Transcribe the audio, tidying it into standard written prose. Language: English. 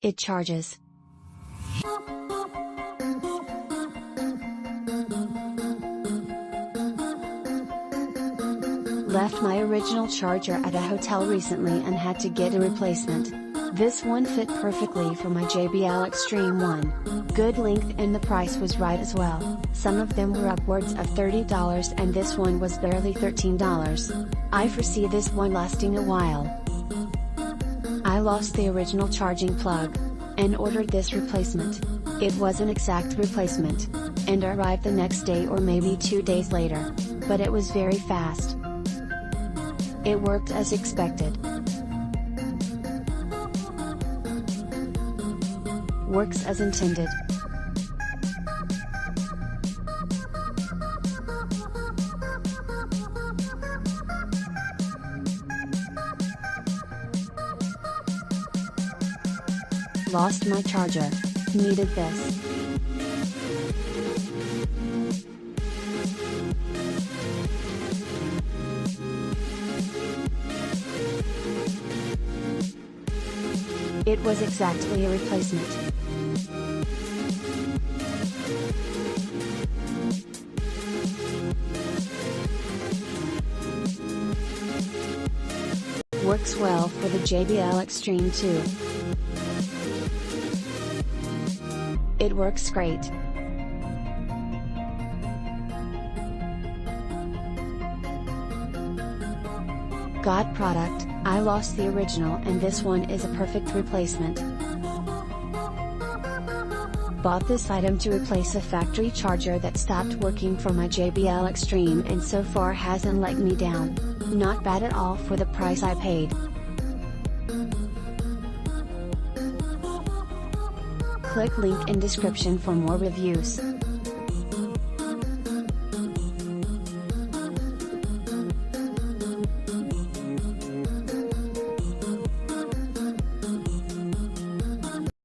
It charges. Left my original charger at a hotel recently and had to get a replacement. This one fit perfectly for my JBL Xtreme one. Good length and the price was right as well. Some of them were upwards of $30 and this one was barely $13. I foresee this one lasting a while. I lost the original charging plug and ordered this replacement. It was an exact replacement and arrived the next day or maybe 2 days later, but it was very fast. It worked as expected. Works as intended. Lost my charger. Needed this. It was exactly a replacement. Works well for the JBL Xtreme too. It works great. Got product. I lost the original and this one is a perfect replacement. Bought this item to replace a factory charger that stopped working for my JBL Xtreme and so far hasn't let me down. Not bad at all for the price I paid. Click link in description for more reviews.